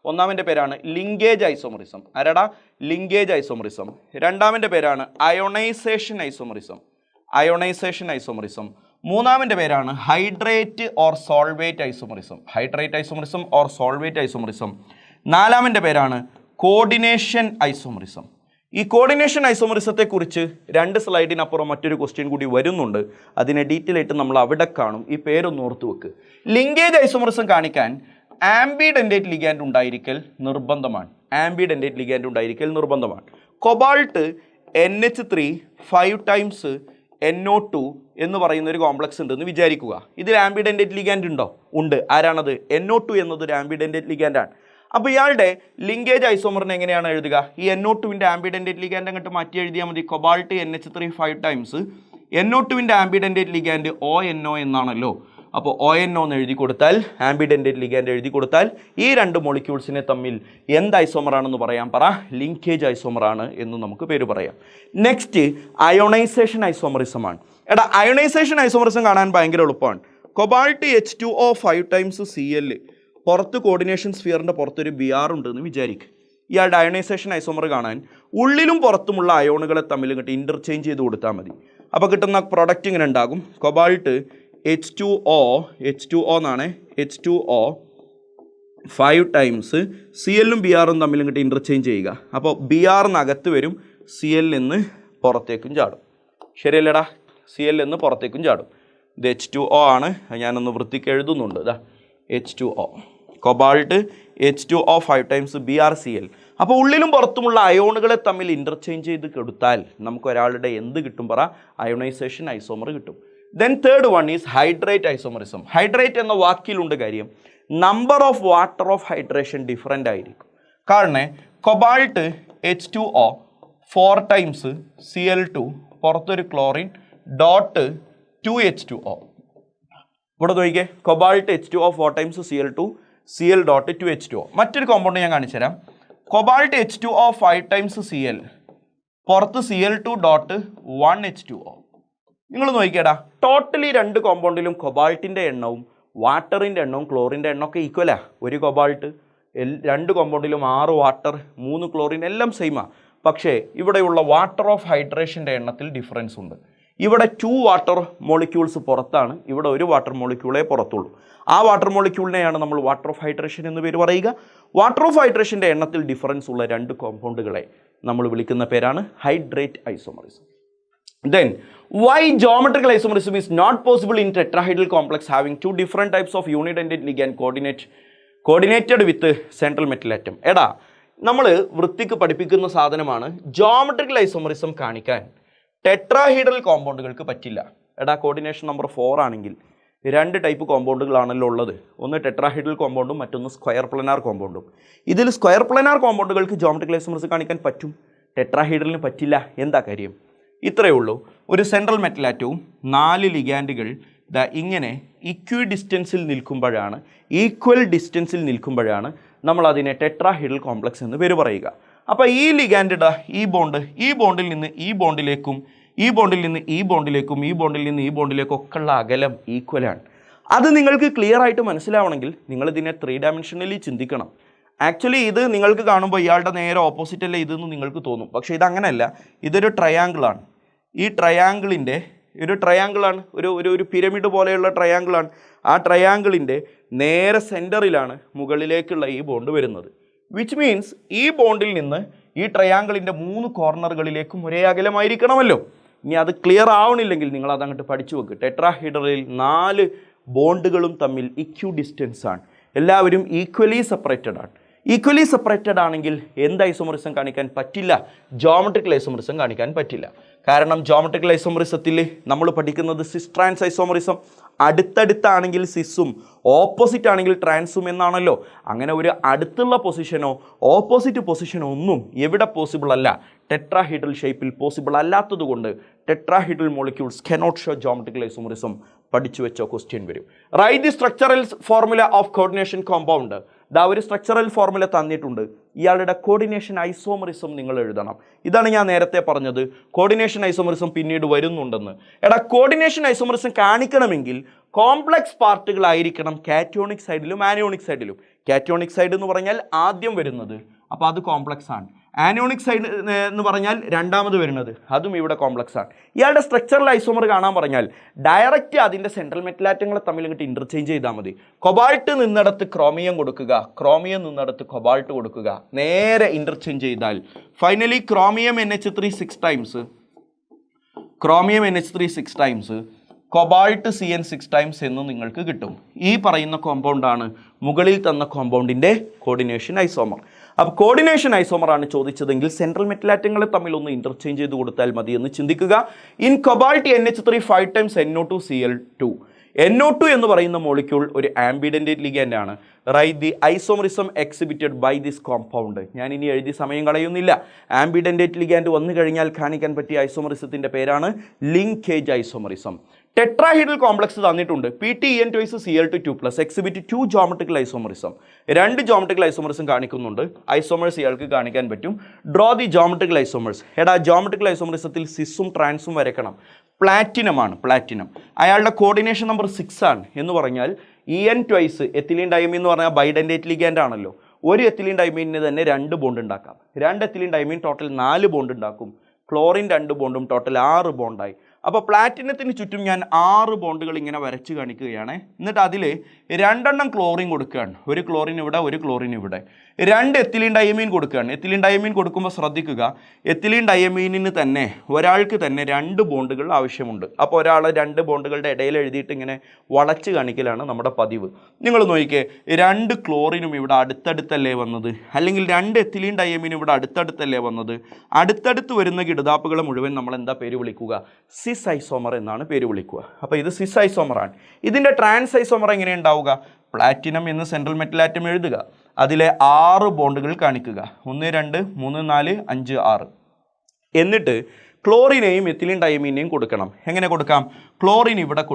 ഒന്നാമൻ്റെ പേരാണ് ലിങ്കേജ് ഐസോമറിസം. ആരടാ? Linkage isomerism. രണ്ടാമൻ്റെ പേരാണ് അയോണൈസേഷൻ ഐസോമറിസം. മൂന്നാമൻ്റെ പേരാണ് ഹൈഡ്രേറ്റ് ഓർ സോൾവേറ്റ് ഐസോമറിസം. നാലാമൻ്റെ പേരാണ് കോർഡിനേഷൻ ഐസോമറിസം. ഈ കോർഡിനേഷൻ ഐസോമറിസത്തെക്കുറിച്ച് 2 സ്ലൈഡിനപ്പുറം മറ്റൊരു ക്വസ്റ്റ്യൻ കൂടി വരുന്നുണ്ട്. അതിനെ ഡീറ്റെയിൽ ആയിട്ട് നമ്മൾ അവിടെ കാണും. ഈ പേരൊന്ന് ഓർത്ത് വെക്ക്. ലിങ്കേജ് ഐസോമറിസം കാണിക്കാൻ ആംബിഡെൻഡേറ്റ് ലിഗാൻഡ് ഉണ്ടായിരിക്കൽ നിർബന്ധമാണ്. കൊബാൾട്ട് NH3 5 ടൈംസ് NO2 എന്ന് പറയുന്ന ഒരു കോംപ്ലക്സ് ഉണ്ടെന്ന് വിചാരിക്കുക. ഇതിൽ ആംബിഡെൻഡേറ്റ് ലിഗാൻഡ് ഉണ്ടോ? ഉണ്ട്. ആരാണത്? NO2 എന്നതൊരു ആംബിഡെൻഡേറ്റ് ലിഗാൻഡാണ്. അപ്പോൾ ഇയാളുടെ ലിങ്കേജ് ഐസോമറിനെ എങ്ങനെയാണ് എഴുതുക? ഈ NO2വിൻ്റെ ആംബിഡെൻഡേറ്റ് ലിഗാൻഡ് അങ്ങോട്ട് മാറ്റി എഴുതിയാൽ മതി. കൊബാൾട്ട് NH3 5 ടൈംസ് NO2വിൻ്റെ ആംബിഡെൻഡേറ്റ് ലിഗാൻഡ് ONO എന്നാണല്ലോ. അപ്പോൾ ONO എന്ന് എഴുതി കൊടുത്താൽ, ആംബിഡെൻഡേറ്റ് ലിഗാൻഡ് എഴുതി കൊടുത്താൽ ഈ 2 മോളിക്യൂൾസിനെ തമ്മിൽ എന്ത് ഐസോമറാണെന്ന് പറയാം? ലിങ്കേജ് ഐസോമറാണ് എന്ന് നമുക്ക് പേര് പറയാം. നെക്സ്റ്റ്, അയോണൈസേഷൻ ഐസോമറിസമാണ്. എടാ, അയോണൈസേഷൻ ഐസോമറിസം കാണാൻ ഭയങ്കര എളുപ്പമാണ്. Cobalt H2O 5 times Cl. പുറത്ത് കോർഡിനേഷൻ സ്ഫിയറിൻ്റെ പുറത്തൊരു Br ഉണ്ടെന്ന് വിചാരിക്കുക. ഇയാളുടെ അയോണൈസേഷൻ ഐസോമർ കാണാൻ ഉള്ളിലും പുറത്തുമുള്ള അയോണുകളെ തമ്മിൽ ഇങ്ങോട്ട് ഇൻ്റർചേഞ്ച് ചെയ്ത് കൊടുത്താൽ മതി. അപ്പോൾ കിട്ടുന്ന പ്രൊഡക്റ്റ് ഇങ്ങനെ ഉണ്ടാകും. കൊബാൾട്ട് H2O എന്നാണ്. H2O 5 ടൈംസ് Cl-ഉം Br-ഉം തമ്മിൽ ഇങ്ങോട്ട് ഇൻ്റർചേഞ്ച് ചെയ്യുക. അപ്പോൾ Br അകത്ത് വരും, Cl നിന്ന് പുറത്തേക്കും ചാടും. ശരിയല്ലേടാ? Cl നിന്ന് പുറത്തേക്കും ചാടും. ഇത് H2O ആണ്. ഞാനൊന്ന് വൃത്തിക്ക് എഴുതുന്നുണ്ട്. ഇതാ H2O. Cobalt H2O 5 times BrCl. അപ്പോൾ ഉള്ളിലും പുറത്തുമുള്ള അയോണുകളെ തമ്മിൽ ഇൻ്റർചേഞ്ച് ചെയ്ത് കൊടുത്താൽ നമുക്ക് ഒരാളുടെ എന്ത് കിട്ടും? അയോണൈസേഷൻ ഐസോമർ കിട്ടും. Then third one is hydrate isomerism. Hydrate എന്ന വാക്കിലുണ്ട് കാര്യം. Number of water of hydration different ആയിരിക്കും. കാരണം കൊബാൾട്ട് H2O 4 ടൈംസ് Cl2, പുറത്തൊരു ക്ലോറിൻ ഡോട്ട് 2H2O. ഇവിടെ നോക്കിക്കേ, cobalt H2O 4 times Cl2, Cl dot 2H2O. മറ്റൊരു കോമ്പൗണ്ട് ഞാൻ കാണിച്ചു തരാം. കൊബാൾട്ട് H2O 5 ടൈംസ് Cl, പുറത്ത് Cl2 ഡോട്ട് 1H2O. നിങ്ങൾ നോക്കിക്കേടാ, ടോട്ടലി 2 കോമ്പൗണ്ടിലും കൊബാൾട്ടിൻ്റെ എണ്ണവും വാട്ടറിൻ്റെ എണ്ണവും ക്ലോറിൻ്റെ എണ്ണമൊക്കെ ഈക്വലാ. ഒരു കൊബാൾട്ട് 2 കോമ്പൗണ്ടിലും 6 വാട്ടർ 3 ക്ലോറിൻ എല്ലാം സെയിമാണ്. പക്ഷേ ഇവിടെയുള്ള വാട്ടർ ഓഫ് ഹൈഡ്രേഷൻ്റെ എണ്ണത്തിൽ ഡിഫറൻസ് ഉണ്ട്. ഇവിടെ 2 വാട്ടർ മോളിക്യൂൾസ് പുറത്താണ്, ഇവിടെ 1 വാട്ടർ മോളിക്യൂളേ പുറത്തുള്ളൂ. ആ വാട്ടർ മോളിക്യൂളിനെയാണ് നമ്മൾ വാട്ടർ ഓഫ് ഹൈഡ്രേഷൻ എന്ന് പേര് പറയുക. വാട്ടർ ഓഫ് ഹൈഡ്രേഷൻ്റെ എണ്ണത്തിൽ ഡിഫറൻസ് ഉള്ള 2 കോമ്പൗണ്ടുകളെ നമ്മൾ വിളിക്കുന്ന പേരാണ് hydrate isomerism. Then, why geometrical isomerism is not possible in tetrahedral complex having 2 different types of unidentity ligand coordinated with central metal atom? എടാ, നമ്മൾ വൃത്തിക്ക് പഠിപ്പിക്കുന്ന സാധനമാണ്. ജോമെട്രിക്കൽ ഐസോമറിസം കാണിക്കാൻ ടെട്രാഹീഡ്രൽ കോമ്പൗണ്ടുകൾക്ക് പറ്റില്ല. എടാ കോർഡിനേഷൻ നമ്പർ 4 ആണെങ്കിൽ 2 ടൈപ്പ് കോമ്പൗണ്ടുകളാണല്ലോ ഉള്ളത്. ഒന്ന് ടെട്രാഹൈഡ്രൽ കോമ്പൗണ്ടും മറ്റൊന്ന് സ്ക്വയർ പ്ലനാർ കോമ്പൗണ്ടും. ഇതിൽ സ്ക്വയർ പ്ലനാർ കോമ്പൗണ്ടുകൾക്ക് ജോമെട്രിക്കൽ ഐസോമർസ് കാണിക്കാൻ പറ്റും, ടെട്രാഹൈഡ്രലിന് പറ്റില്ല. എന്താ കാര്യം? ഇത്രയേ ഉള്ളൂ. ഒരു സെൻട്രൽ മെറ്റൽ ആറ്റവും 4 ലിഗാൻഡുകൾ ഇങ്ങനെ ഈക്വൽ ഡിസ്റ്റൻസിൽ നിൽക്കുമ്പോഴാണ് നമ്മൾ അതിനെ ടെട്രാഹൈഡ്രൽ കോംപ്ലക്സ് എന്ന് പേര് പറയുക. അപ്പോൾ ഈ ലിഗാൻഡ് ഈ ബോണ്ടിൽ നിന്ന് ഈ ബോണ്ടിലേക്കും ഈ ബോണ്ടിൽ നിന്ന് ഈ ബോണ്ടിലേക്കും ഈ ബോണ്ടിൽ നിന്ന് ഈ ബോണ്ടിലേക്കും ഒക്കെ ഉള്ള അകലം ഈക്വലാണ്. അത് നിങ്ങൾക്ക് ക്ലിയർ ആയിട്ട് മനസ്സിലാവണമെങ്കിൽ നിങ്ങളിതിനെ 3 ഡയമെൻഷനലി ചിന്തിക്കണം. ആക്ച്വലി ഇത് നിങ്ങൾക്ക് കാണുമ്പോൾ ഇയാളുടെ നേരെ ഓപ്പോസിറ്റ് അല്ലേ ഇതെന്ന് നിങ്ങൾക്ക് തോന്നും. പക്ഷേ ഇതങ്ങനെയല്ല, ഇതൊരു ട്രയാങ്കിളാണ്. ഈ ട്രയാങ്കിളിൻ്റെ ഒരു പിരമിഡ് പോലെയുള്ള ട്രയാങ്കിളാണ്. ആ ട്രയാങ്കിളിൻ്റെ നേരെ സെൻറ്ററിലാണ് മുകളിലേക്കുള്ള ഈ ബോണ്ട് വരുന്നത്. വിച്ച് മീൻസ് ഈ ബോണ്ടിൽ നിന്ന് ഈ ട്രയാങ്കിളിൻ്റെ 3 കോർണറുകളിലേക്കും ഒരേ അകലമായിരിക്കണമല്ലോ. ഇനി അത് ക്ലിയർ ആവണില്ലെങ്കിൽ നിങ്ങൾ അതങ്ങോട്ട് പഠിച്ചു വെക്ക്. ടെട്രാഹൈഡ്രലിൽ 4 ബോണ്ടുകളും തമ്മിൽ ഇക്വി ഡിസ്റ്റൻസ് ആണ്. എല്ലാവരും ഈക്വലി സെപ്പറേറ്റഡ് ആണെങ്കിൽ എന്ത് ഐസോമറിസം കാണിക്കാൻ പറ്റില്ല? ജോമെട്രിക്കൽ ഐസോമറിസം കാണിക്കാൻ പറ്റില്ല. കാരണം ജോമെട്രിക്കൽ ഐസോമറിസത്തിൽ നമ്മൾ പഠിക്കുന്നത് സിസ് ട്രാൻസ് ഐസോമറിസം. അടുത്തടുത്താണെങ്കിൽ സിസും ഓപ്പോസിറ്റ് ആണെങ്കിൽ ട്രാൻസും എന്നാണല്ലോ. അങ്ങനെ ഒരു അടുത്തുള്ള പൊസിഷനോ ഓപ്പോസിറ്റ് പൊസിഷനോ ഒന്നും എവിടെ പോസിബിൾ അല്ല. ടെട്രാഹൈഡ്രൽ ഷേപ്പിൽ പോസിബിൾ അല്ലാത്തത് കൊണ്ട് tetrahedral molecules cannot show geometrical isomerism. പഠിച്ചു വെച്ചോ, ക്വസ്റ്റ്യൻ വരും. Write the structural formula of coordination compound. ഒരു സ്ട്രക്ചറൽ ഫോർമുല തന്നിട്ടുണ്ട്. ഇയാളുടെ കോർഡിനേഷൻ ഐസോമറിസം നിങ്ങൾ എഴുതണം. ഇതാണ് ഞാൻ നേരത്തെ പറഞ്ഞത്, കോർഡിനേഷൻ ഐസോമറിസം പിന്നീട് വരുന്നുണ്ടെന്ന്. കോർഡിനേഷൻ ഐസോമറിസം കാണിക്കണമെങ്കിൽ കോംപ്ലക്സ് പാർട്ടുകളായിരിക്കണം കാറ്റോണിക് സൈഡിലും ആനയോണിക് സൈഡിലും. കാറ്റോണിക് സൈഡ് എന്ന് പറഞ്ഞാൽ ആദ്യം വരുന്നത്, അപ്പോൾ അത് കോംപ്ലക്സ് ആണ്. ആനയോണിക് സൈഡ് എന്ന് പറഞ്ഞാൽ രണ്ടാമത് വരുന്നത്, അതും ഇവിടെ കോംപ്ലക്സ് ആണ്. ഇയാളുടെ സ്ട്രക്ചറൽ ഐസോമർ കാണാൻ പറഞ്ഞാൽ ഡയറക്റ്റ് അതിൻ്റെ സെൻട്രൽ മെറ്റലാറ്റങ്ങളെ തമ്മിൽ ഇങ്ങോട്ട് ഇൻ്റർചേഞ്ച് ചെയ്താൽ മതി. കൊബാൾട്ട് നിന്നിടത്ത് ക്രോമിയം കൊടുക്കുക, ക്രോമിയം നിന്നിടത്ത് കൊബാൾട്ട് കൊടുക്കുക, നേരെ ഇൻ്റർചേഞ്ച് ചെയ്താൽ finally chromium NH3 6 times cobalt CN 6 times എന്ന് നിങ്ങൾക്ക് കിട്ടും. ഈ പറയുന്ന കോമ്പൗണ്ടാണ് മുകളിൽ തന്ന കോമ്പൗണ്ടിൻ്റെ കോർഡിനേഷൻ ഐസോമർ. അപ്പോൾ കോർഡിനേഷൻ ഐസോമർ ആണ് ചോദിച്ചതെങ്കിൽ സെൻട്രൽ മെറ്റലാറ്റങ്ങളെ തമ്മിൽ ഒന്ന് ഇൻ്റർചേഞ്ച് ചെയ്ത് കൊടുത്താൽ മതി എന്ന് ചിന്തിക്കുക. In cobalt NH3 5 times NO2Cl2. NO2 എന്ന് പറയുന്ന മോളിക്യൂൾ ഒരു ആംബിഡൻറ്റേറ്റ് ലിഗാൻഡ് ആണ്. Write the isomerism exhibited by this compound. ഞാൻ ഇനി എഴുതി സമയം കളയുന്നില്ല. ആംബിഡൻറ്റേറ്റ് ലിഗാൻഡ് വന്നു കഴിഞ്ഞാൽ കാണിക്കാൻ പറ്റിയ ഐസോമറിസത്തിൻ്റെ പേരാണ് ലിങ്കേജ് ഐസോമറിസം. ടെട്രാഹൈഡ്രൽ കോംപ്ലക്സ് തന്നിട്ടുണ്ട്. PTEN twice Cl2 exhibit 2 geometrical isomerism. 2 geometrical isomerism കാണിക്കുന്നുണ്ട്. ഐസോമേഴ്സ് ഇയാൾക്ക് കാണിക്കാൻ പറ്റും. Draw the geometrical isomers. Geometrical ഐസോമറിസത്തിൽ സിസും ട്രാൻസും വരയ്ക്കണം. പ്ലാറ്റിനം. അയാളുടെ കോർഡിനേഷൻ നമ്പർ 6 ആണ് എന്ന് പറഞ്ഞാൽ EN twice എത്തിലീൻ ഡയമീൻ എന്ന് പറഞ്ഞാൽ ബൈഡൻറ്റേറ്റ് ലിഗാൻഡ് ആണല്ലോ. ഒരു എത്തിലീൻ ഡയമീനിന് തന്നെ 2 ബോണ്ട് ഉണ്ടാക്കാം. 2 എത്തിലീൻ ഡയമീൻ ടോട്ടൽ 4 ബോണ്ട് ഉണ്ടാക്കും. ക്ലോറിൻ 2 ബോണ്ടും ടോട്ടൽ 6 ബോണ്ടായി. അപ്പോൾ പ്ലാറ്റിനത്തിന് ചുറ്റും ഞാൻ 6 ബോണ്ടുകൾ ഇങ്ങനെ വരച്ച് കാണിക്കുകയാണ്. എന്നിട്ട് അതിൽ 2 ക്ലോറിൻ കൊടുക്കുകയാണ്. ഒരു ക്ലോറിൻ ഇവിടെ, ഒരു ക്ലോറിൻ ഇവിടെ. 2 എത്തിലീൻ ഡയമീൻ കൊടുക്കുകയാണ്. എത്തിലീൻ ഡയമീൻ കൊടുക്കുമ്പോൾ ശ്രദ്ധിക്കുക, എത്തിലീൻ ഡയമീനിന് തന്നെ ഒരാൾക്ക് തന്നെ 2 ബോണ്ടുകൾ ആവശ്യമുണ്ട്. അപ്പോൾ ഒരാൾ 2 ബോണ്ടുകളുടെ ഇടയിൽ എഴുതിയിട്ട് ഇങ്ങനെ വളച്ച് കാണിക്കലാണ് നമ്മുടെ പതിവ്. നിങ്ങൾ നോക്കിക്കേ, 2 ക്ലോറിനും ഇവിടെ അടുത്തടുത്തല്ലേ വന്നത്, അല്ലെങ്കിൽ 2 എത്തിലീൻ ഡയമീനും ഇവിടെ അടുത്തടുത്തല്ലേ വന്നത്. അടുത്തടുത്ത് വരുന്ന കിടതാപ്പുകളെ മുഴുവൻ നമ്മൾ എന്താ പേര് വിളിക്കുക? സിസ് ഐസോമർ എന്നാണ് പേര് വിളിക്കുക. അപ്പോൾ ഇത് സിസ് ഐസോമറാണ്. ഇതിൻ്റെ ട്രാൻസ് ഐസോമർ എങ്ങനെ ഉണ്ടാവുക? പ്ലാറ്റിനം എന്ന് സെൻട്രൽ മെറ്റൽ ആറ്റം എഴുതുക, അതിലെ 6 ബോണ്ടുകൾ കാണിക്കുക. 1 2 3 4 5 6. എന്നിട്ട് ക്ലോറിനെയും എത്തിലീൻ ഡയമീനെയും കൊടുക്കണം. എങ്ങനെ കൊടുക്കാം? ക്ലോറിൻ ഇവിടെ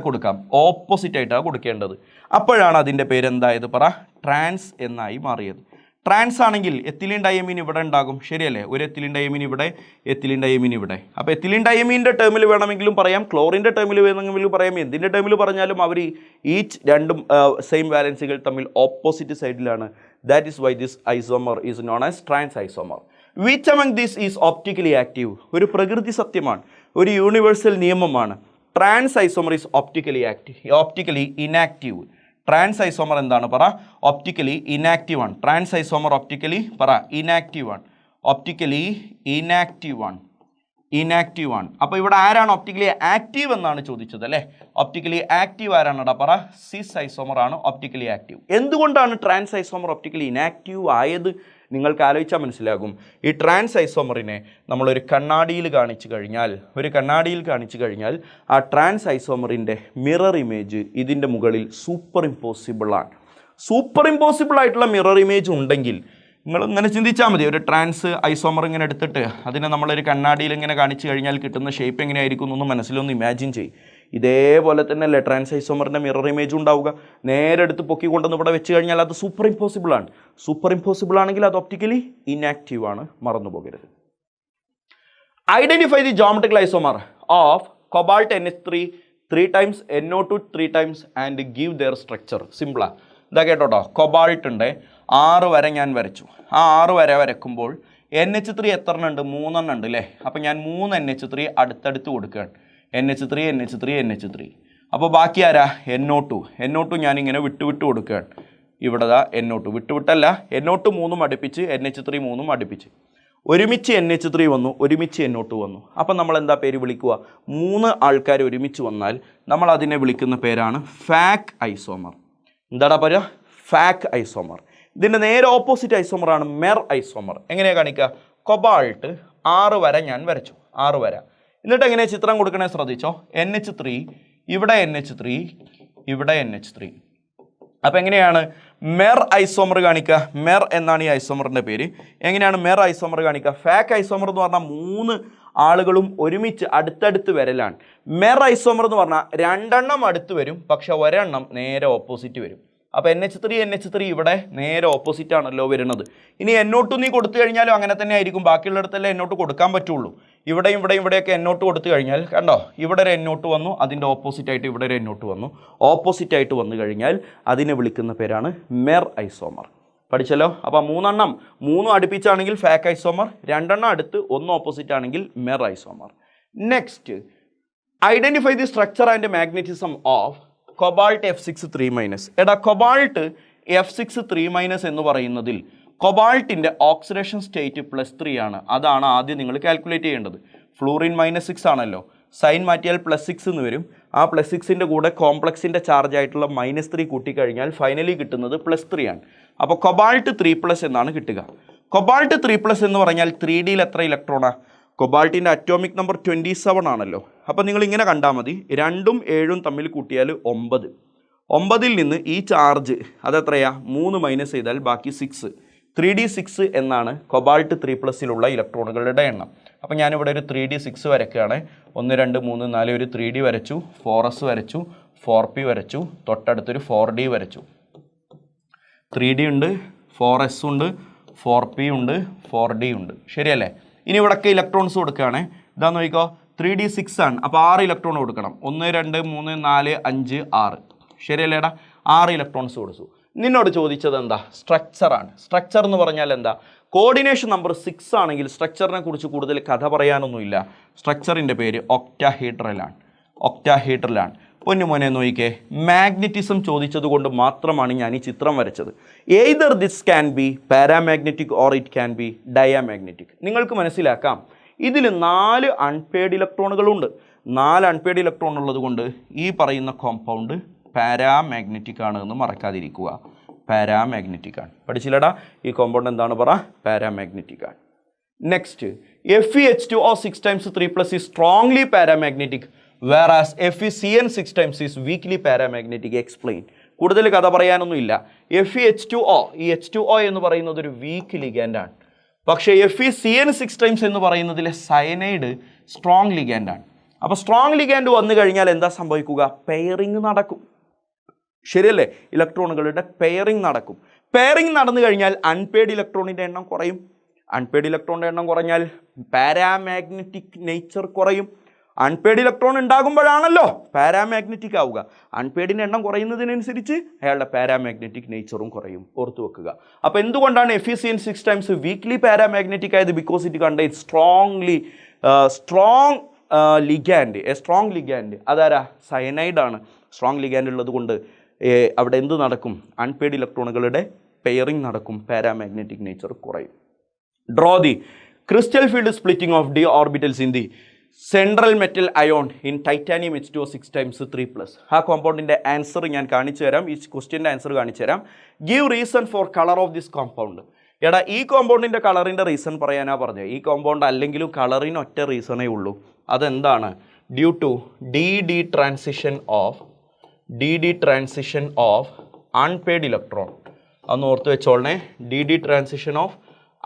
കൊടുക്കാം. ഓപ്പോസിറ്റ് ആയിട്ടാണ് കൊടുക്കേണ്ടത്. അപ്പോഴാണ് അതിൻ്റെ പേര് എന്തായത് പറ? ട്രാൻസ് എന്നായി മാറിയത്. ട്രാൻസ് ആണെങ്കിൽ എത്തിലീൻ ഡയമീൻ ഇവിടെ ഉണ്ടാകും, ശരിയല്ലേ? ഒരു എത്തിലീൻ ഡയമീൻ ഇവിടെ, എത്തിലീൻ ഡയമീൻ ഇവിടെ. അപ്പോൾ എത്തിലീൻ ഡയമീൻ്റെ ടേമിൽ വേണമെങ്കിലും പറയാം, ക്ലോറിൻ്റെ ടേമിൽ വേണമെങ്കിലും പറയാം, എന്തിൻ്റെ ടേമിൽ പറഞ്ഞാലും അവർ ഈച്ച് 2 സെയിം വാലൻസികൾ തമ്മിൽ ഓപ്പോസിറ്റ് സൈഡിലാണ്. That is why this isomer is known as trans isomer. Which among this is optically active? ഒരു പ്രകൃതി സത്യമാണ്, ഒരു യൂണിവേഴ്സൽ നിയമമാണ്. Trans isomer is optically inactive. Trans isomer എന്താണ് പറ? ഒപ്റ്റിക്കലി ഇനാക്റ്റീവ് ആണ്. ട്രാൻസ് ഐസോമർ ഒപ്റ്റിക്കലി പറ ഇനാക്റ്റീവ് ആണ്. ഇനാക്റ്റീവ് ആണ്. അപ്പോൾ ഇവിടെ ആരാണ് ഒപ്റ്റിക്കലി ആക്റ്റീവ് എന്നാണ് ചോദിച്ചത് അല്ലേ? ഒപ്റ്റിക്കലി ആക്റ്റീവ് ആരാണടാ പറ? സിസ് ഐസോമർ ആണ് ഒപ്റ്റിക്കലി ആക്റ്റീവ്. എന്തുകൊണ്ടാണ് ട്രാൻസ് ഐസോമർ ഒപ്റ്റിക്കലി ഇനാക്റ്റീവ് ആയത്? നിങ്ങൾക്ക് ആലോചിച്ചാൽ മനസ്സിലാകും. ഈ ട്രാൻസ് ഐസോമറിനെ നമ്മളൊരു കണ്ണാടിയിൽ കാണിച്ചു കഴിഞ്ഞാൽ ആ ട്രാൻസ് ഐസോമറിൻ്റെ മിറർ ഇമേജ് ഇതിൻ്റെ മുകളിൽ സൂപ്പർ ഇമ്പോസിബിളാണ്. സൂപ്പർ ഇമ്പോസിബിൾ ആയിട്ടുള്ള മിറർ ഇമേജ് ഉണ്ടെങ്കിൽ നിങ്ങൾ ഇങ്ങനെ ചിന്തിച്ചാൽ മതി. ഒരു ട്രാൻസ് ഐസോമർ ഇങ്ങനെ എടുത്തിട്ട് അതിനെ നമ്മളൊരു കണ്ണാടിയിൽ ഇങ്ങനെ കാണിച്ചു കഴിഞ്ഞാൽ കിട്ടുന്ന ഷേപ്പ് എങ്ങനെയായിരിക്കും എന്നൊന്ന് മനസ്സിലൊന്ന് ഇമാജിൻ ചെയ്യും. ഇതേപോലെ തന്നെ അല്ലേ ട്രാൻസ് ഐസോമറിൻ്റെ മിറർ ഇമേജ് ഉണ്ടാവുക. നേരെ എടുത്ത് പൊക്കി കൊണ്ടുവന്ന് ഇവിടെ വെച്ച് കഴിഞ്ഞാൽ അത് സൂപ്പർ ഇമ്പോസിബിൾ ആണ്. സൂപ്പർ ഇമ്പോസിബിൾ ആണെങ്കിൽ അത് ഒപ്റ്റിക്കലി ഇനാക്റ്റീവ് ആണ്, മറന്നു പോകരുത്. Identify the geometrical isomer of cobalt NH3 3 times NO2 3 times and give their structure. സിമ്പിളാ. ഇതാ കേട്ടോട്ടോ, കൊബാൾട്ട് ഉണ്ട്, 6 വര ഞാൻ വരച്ചു. ആ 6 വര വരക്കുമ്പോൾ NH3 എത്ര ഉണ്ട്? 3 എണ്ണം ഉണ്ട് അല്ലേ. അപ്പം ഞാൻ 3 NH3 അടുത്തടുത്ത് കൊടുക്കുകയാണ്. NH3. അപ്പോൾ ബാക്കി ആരാ? NO2 ഞാനിങ്ങനെ വിട്ട് കൊടുക്കുകയാണ്. ഇവിടെ NO2 വിട്ടല്ല, NO2 3 അടുപ്പിച്ച് NH3 3 അടുപ്പിച്ച് ഒരുമിച്ച് NH3 വന്നു, ഒരുമിച്ച് NO2 വന്നു. അപ്പം നമ്മൾ എന്താ പേര് വിളിക്കുക? 3 ആൾക്കാർ ഒരുമിച്ച് വന്നാൽ നമ്മൾ അതിനെ വിളിക്കുന്ന പേരാണ് ഫാക് ഐസോമർ. എന്താടാ പറയുക? ഫാക് ഐസോമർ. ഇതിൻ്റെ നേരെ ഓപ്പോസിറ്റ് ഐസോമറാണ് മെർ ഐസോമർ. എങ്ങനെയാണ് കാണിക്കുക? കൊബാൾട്ട് 6 വര ഞാൻ വരച്ചു, 6 വര. എന്നിട്ട് എങ്ങനെയാണ് ചിത്രം കൊടുക്കണേ ശ്രദ്ധിച്ചോ. NH3 ഇവിടെ NH3 ഇവിടെ NH3. അപ്പം എങ്ങനെയാണ് മെർ ഐസോമർ കാണിക്കുക? മെർ എന്നാണ് ഈ ഐസോമറിൻ്റെ പേര്. എങ്ങനെയാണ് മെർ ഐസോമർ കാണിക്കുക? ഫാക് ഐസോമർ എന്ന് പറഞ്ഞാൽ 3 ആളുകളും ഒരുമിച്ച് അടുത്തടുത്ത് വരലാണ്. മെർ ഐസോമർ എന്ന് പറഞ്ഞാൽ 2 എണ്ണം അടുത്ത് വരും, പക്ഷെ ഒരെണ്ണം നേരെ ഓപ്പോസിറ്റ് വരും. അപ്പോൾ NH3 ഇവിടെ നേരെ ഓപ്പോസിറ്റ് ആണല്ലോ വരുന്നത്. ഇനി NO2 നീ കൊടുത്തു കഴിഞ്ഞാലും അങ്ങനെ തന്നെ ആയിരിക്കും. ബാക്കിയുള്ളിടത്തല്ലേ NO2 കൊടുക്കാൻ പറ്റുള്ളൂ. ഇവിടെയൊക്കെ NO2 കൊടുത്തു കഴിഞ്ഞാൽ കണ്ടോ, ഇവിടെ ഒരു NO2 വന്നു, അതിൻ്റെ ഓപ്പോസിറ്റായിട്ട് ഇവിടെ ഒരു NO2 വന്നു. ഓപ്പോസിറ്റായിട്ട് വന്നു കഴിഞ്ഞാൽ അതിനെ വിളിക്കുന്ന പേരാണ് മെർ ഐസോമർ. പഠിച്ചല്ലോ. അപ്പോൾ 3 എണ്ണം 3 അടുപ്പിച്ചാണെങ്കിൽ ഫാക് ഐസോമർ, 2 എണ്ണം അടുത്ത് 1 ഓപ്പോസിറ്റ് ആണെങ്കിൽ mer isomer. Next, identify the structure and magnetism of cobalt F6 3-. എടാ, കൊബാൾട്ട് F6 3- എന്ന് പറയുന്നതിൽ കൊബാൾട്ടിൻ്റെ ഓക്സിഡേഷൻ സ്റ്റേറ്റ് +3 ആണ്. അതാണ് ആദ്യം നിങ്ങൾ കാൽക്കുലേറ്റ് ചെയ്യേണ്ടത്. ഫ്ലൂറിൻ -6 ആണല്ലോ, സൈൻ മാറ്റിയാൽ +6 എന്ന് വരും. ആ +6ൻ്റെ കൂടെ കോംപ്ലക്സിൻ്റെ ചാർജ് ആയിട്ടുള്ള -3 കൂട്ടിക്കഴിഞ്ഞാൽ ഫൈനലി കിട്ടുന്നത് +3 ആണ്. അപ്പോൾ കൊബാൾട്ട് 3+ എന്നാണ് കിട്ടുക. കൊബാൾട്ട് 3+ എന്ന് പറഞ്ഞാൽ 3Dയിൽ എത്ര ഇലക്ട്രോണാണ്? കൊബാൾട്ടിൻ്റെ അറ്റോമിക് നമ്പർ 27 ആണല്ലോ. അപ്പോൾ നിങ്ങൾ ഇങ്ങനെ കണ്ടാൽ മതി, 2ഉം 7ഉം തമ്മിൽ കൂട്ടിയാൽ 9. 9ൽ നിന്ന് ഈ ചാർജ് അതെത്രയാ? 3 മൈനസ് ചെയ്താൽ ബാക്കി 6. 3D6 എന്നാണ് കൊബാൾട്ട് 3+ലുള്ള ഇലക്ട്രോണുകളുടെ എണ്ണം. അപ്പോൾ ഞാനിവിടെ ഒരു 3D6 വരയ്ക്കുകയാണ്. 1 2 3 4 ഒരു 3D വരച്ചു, 4s വരച്ചു, 4p വരച്ചു, തൊട്ടടുത്തൊരു 4D വരച്ചു. 3D ഉണ്ട്, 4s ഉണ്ട്, 4p ഉണ്ട്, 4D ഉണ്ട്. ശരിയല്ലേ? ഇനി ഇവിടെയൊക്കെ ഇലക്ട്രോൺസ് കൊടുക്കുകയാണ്. ഇതാ നോക്കിക്കോ, 3D6 ആണ്. അപ്പോൾ 6 ഇലക്ട്രോൺ കൊടുക്കണം. 1 2 3 4 5 6. ശരിയല്ലേടാ? 6 ഇലക്ട്രോൺസ് കൊടുത്തു. നിന്നോട് ചോദിച്ചത് എന്താ? സ്ട്രക്ചറാണ്. സ്ട്രക്ചർ എന്ന് പറഞ്ഞാൽ എന്താ? കോർഡിനേഷൻ നമ്പർ 6 ആണെങ്കിൽ സ്ട്രക്ചറിനെ കുറിച്ച് കൂടുതൽ കഥ പറയാനൊന്നുമില്ല. സ്ട്രക്ചറിൻ്റെ പേര് ഒക്ടാഹീഡ്രലാണ്. പൊന്നുമോനെ നോക്കിക്കേ, മാഗ്നറ്റിസം ചോദിച്ചത് കൊണ്ട് മാത്രമാണ് ഞാൻ ഈ ചിത്രം വരച്ചത്. Either this can be paramagnetic or it can be diamagnetic. നിങ്ങൾക്ക് മനസ്സിലാക്കാം, ഇതിൽ 4 അൺപെയ്ഡ് ഇലക്ട്രോണുകളുണ്ട്. 4 അൺപെയ്ഡ് ഇലക്ട്രോൺ ഉള്ളത് കൊണ്ട് ഈ പറയുന്ന കോമ്പൗണ്ട് പാരാമാഗ്നറ്റിക് ആണ് എന്ന് മറക്കാതിരിക്കുക. പാരാമാഗ്നറ്റിക് ആണ്. പഠിച്ചില്ലടാ? ഈ കോമ്പൗണ്ട് എന്താണ് പറ? പാരാമാഗ്നറ്റിക് ആണ്. Next, FeH2O 6 times 3+ is strongly paramagnetic whereas FeCN 6 times is weakly paramagnetic. Explain. കൂടുതൽ കഥ പറയാനൊന്നുമില്ല. FeH2O, ഈ H2O എന്ന് പറയുന്നത് ഒരു വീക്ക് ലിഗാൻഡ് ആണ്. പക്ഷേ FeCN 6 times എന്ന് പറയുന്നതിലെ സയനൈഡ് സ്ട്രോങ് ലിഗാൻഡ് ആണ്. അപ്പോൾ സ്ട്രോങ് ലിഗാൻഡ് വന്നു കഴിഞ്ഞാൽ എന്താ സംഭവിക്കുക? പെയറിങ് നടക്കും. ശരിയല്ലേ? ഇലക്ട്രോണുകളുടെ പെയറിങ് നടക്കും. പെയറിങ് നടന്നു കഴിഞ്ഞാൽ അൺപെയ്ഡ് ഇലക്ട്രോണിൻ്റെ എണ്ണം കുറയും. അൺപെയ്ഡ് ഇലക്ട്രോണിൻ്റെ എണ്ണം കുറഞ്ഞാൽ പാരാമാഗ്നറ്റിക് നേച്ചർ കുറയും. അൺപെയ്ഡ് ഇലക്ട്രോൺ ഉണ്ടാകുമ്പോഴാണല്ലോ പാരാമാഗ്നറ്റിക് ആവുക. അൺപെയ്ഡിൻ്റെ എണ്ണം കുറയുന്നതിനനുസരിച്ച് അയാളുടെ പാരാമാഗ്നറ്റിക് നേച്ചറും കുറയും. ഓർത്തു വെക്കുക. അപ്പോൾ എന്തുകൊണ്ടാണ് FeCN 6 times വീക്ക്ലി പാരാമാഗ്നറ്റിക് ആയത്? Because it contain strong ligand. A strong ligand അതാരാ? സയനൈഡാണ്. സ്ട്രോങ് ലിഗാൻഡ് ഉള്ളത് കൊണ്ട് അവിടെ എന്ത് നടക്കും? അൺപെയ്ഡ് ഇലക്ട്രോണുകളുടെ പെയറിങ് നടക്കും. പാരാമാഗ്നറ്റിക് നേച്ചർ കുറയും. Draw the crystal field splitting of d orbitals in the central metal ion in titanium H2O 6 times 3+. ആ കോമ്പൗണ്ടിൻ്റെ ആൻസർ ഞാൻ കാണിച്ചു തരാം. ഈ ക്വസ്റ്റ്യൻ്റെ ആൻസർ കാണിച്ചു തരാം. Give reason for colour of this compound. എടാ ഈ കോമ്പൗണ്ടിൻ്റെ കളറിൻ്റെ റീസൺ പറയാനാ പറഞ്ഞത്. ഈ കോമ്പൗണ്ട് അല്ലെങ്കിലും കളറിന് ഒറ്റ റീസണേ ഉള്ളൂ. അതെന്താണ്? Due to d d transition of unpaired electron. അന്ന് ഓർത്ത് വെച്ചോളണേ, d d transition of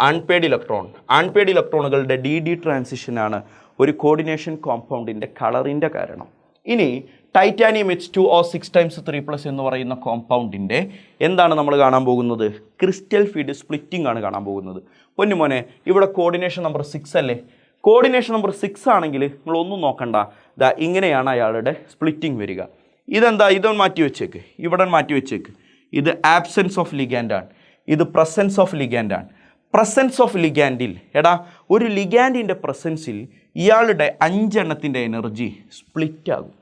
unpaired electron. അൺപെയ്ഡ് ഇലക്ട്രോണുകളുടെ ഡി ഡി ട്രാൻസിഷനാണ് ഒരു കോർഡിനേഷൻ കോമ്പൗണ്ടിൻ്റെ കളറിൻ്റെ കാരണം. ഇനി ടൈറ്റാനിയം H2O6 × 3+ എന്ന് പറയുന്ന കോമ്പൗണ്ടിൻ്റെ എന്താണ് നമ്മൾ കാണാൻ പോകുന്നത്? ക്രിസ്റ്റൽ ഫീഡ് സ്പ്ലിറ്റിംഗ് ആണ് കാണാൻ പോകുന്നത്. പൊന്നുമോനെ, ഇവിടെ കോർഡിനേഷൻ നമ്പർ 6 അല്ലേ? കോർഡിനേഷൻ നമ്പർ 6 ആണെങ്കിൽ നിങ്ങളൊന്നും നോക്കണ്ട, ദാ ഇങ്ങനെയാണ് അയാളുടെ സ്പ്ലിറ്റിംഗ് വരിക. ഇതെന്താ? ഇതൊന്ന് മാറ്റി വെച്ചേക്ക്, ഇവിടെ മാറ്റി വെച്ചേക്ക്. ഇത് ആബ്സെൻസ് ഓഫ് ലിഗാൻഡാണ്, ഇത് പ്രസൻസ് ഓഫ് ലിഗാൻഡാണ്. പ്രസൻസ് ഓഫ് ലിഗാൻഡിൽ എടാ ഒരു ലിഗാൻഡിൻ്റെ പ്രസൻസിൽ ഇയാളുടെ 5 എണ്ണത്തിൻ്റെ എനർജി സ്പ്ലിറ്റ് ആകും.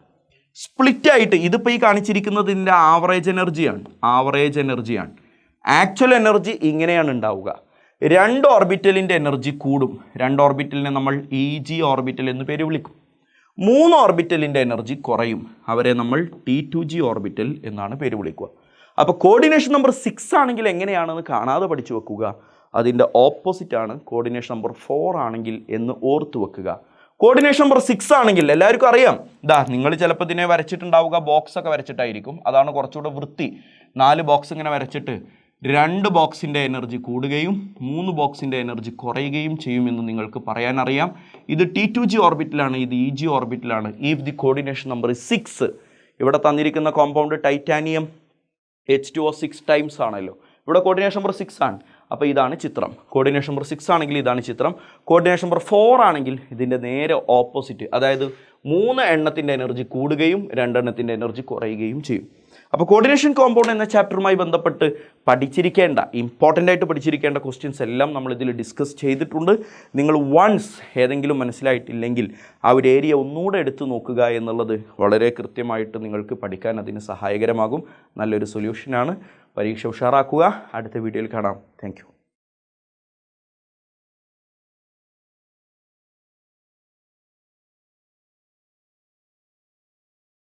സ്പ്ലിറ്റായിട്ട് ഇതിപ്പോൾ ഈ കാണിച്ചിരിക്കുന്നതിൻ്റെ ആവറേജ് എനർജിയാണ്. ആക്ച്വൽ എനർജി ഇങ്ങനെയാണ് ഉണ്ടാവുക. 2 ഓർബിറ്റലിൻ്റെ എനർജി കൂടും. 2 ഓർബിറ്റലിനെ നമ്മൾ EG ഓർബിറ്റൽ എന്ന് പേര് വിളിക്കും. 3 ഓർബിറ്റലിൻ്റെ എനർജി കുറയും. അവരെ നമ്മൾ T2G ഓർബിറ്റൽ എന്നാണ് പേര് വിളിക്കുക. അപ്പോൾ കോർഡിനേഷൻ നമ്പർ 6 ആണെങ്കിൽ എങ്ങനെയാണെന്ന് കാണാതെ പഠിച്ചു വെക്കുക. അതിൻ്റെ ഓപ്പോസിറ്റാണ് കോർഡിനേഷൻ നമ്പർ 4 ആണെങ്കിൽ എന്ന് ഓർത്ത് വെക്കുക. കോർഡിനേഷൻ നമ്പർ 6 ആണെങ്കിൽ എല്ലാവർക്കും അറിയാം, നിങ്ങൾ ചിലപ്പോൾ ഇതിനെ വരച്ചിട്ടുണ്ടാവുക, ബോക്സൊക്കെ വരച്ചിട്ടായിരിക്കും. അതാണ് കുറച്ചുകൂടെ വൃത്തി. 4 ബോക്സ് ഇങ്ങനെ വരച്ചിട്ട് 2 ബോക്സിൻ്റെ എനർജി കൂടുകയും 3 ബോക്സിൻ്റെ എനർജി കുറയുകയും ചെയ്യുമെന്ന് നിങ്ങൾക്ക് പറയാനറിയാം. ഇത് T2G ഓർബിറ്റലാണ്, ഇത് EG ഓർബിറ്റലാണ്. ഇഫ് ദി കോർഡിനേഷൻ നമ്പർ 6, ഇവിടെ തന്നിരിക്കുന്ന കോമ്പൗണ്ട് ടൈറ്റാനിയം H2O6 ടൈംസ് ആണല്ലോ. ഇവിടെ കോർഡിനേഷൻ നമ്പർ 6 ആണ്. അപ്പോൾ ഇതാണ് ചിത്രം. കോർഡിനേഷൻ നമ്പർ 6 ആണെങ്കിൽ ഇതാണ് ചിത്രം. കോർഡിനേഷൻ നമ്പർ 4 ആണെങ്കിൽ ഇതിൻ്റെ നേരെ ഓപ്പോസിറ്റ്, അതായത് 3 എണ്ണത്തിൻ്റെ എനർജി കൂടുകയും 2 എണ്ണത്തിൻ്റെ എനർജി കുറയുകയും ചെയ്യും. അപ്പോൾ കോർഡിനേഷൻ കോമ്പൗണ്ട് എന്ന ചാപ്റ്ററുമായി ബന്ധപ്പെട്ട് പഠിച്ചിരിക്കേണ്ട, ഇമ്പോർട്ടൻ്റ് ആയിട്ട് പഠിച്ചിരിക്കേണ്ട ക്വസ്റ്റ്യൻസ് എല്ലാം നമ്മൾ ഇതിൽ ഡിസ്കസ് ചെയ്തിട്ടുണ്ട്. നിങ്ങൾ വൺസ് ഏതെങ്കിലും മനസ്സിലായിട്ടില്ലെങ്കിൽ ആ ഒരു ഏരിയ ഒന്നുകൂടെ എടുത്തു നോക്കുക എന്നുള്ളത് വളരെ കൃത്യമായിട്ട് നിങ്ങൾക്ക് പഠിക്കാൻ അതിന് സഹായകരമാകും. നല്ലൊരു സൊല്യൂഷനാണ്. പരീക്ഷ ഉഷാറാക്കുക. അടുത്ത വീഡിയോയിൽ കാണാം. Thank you.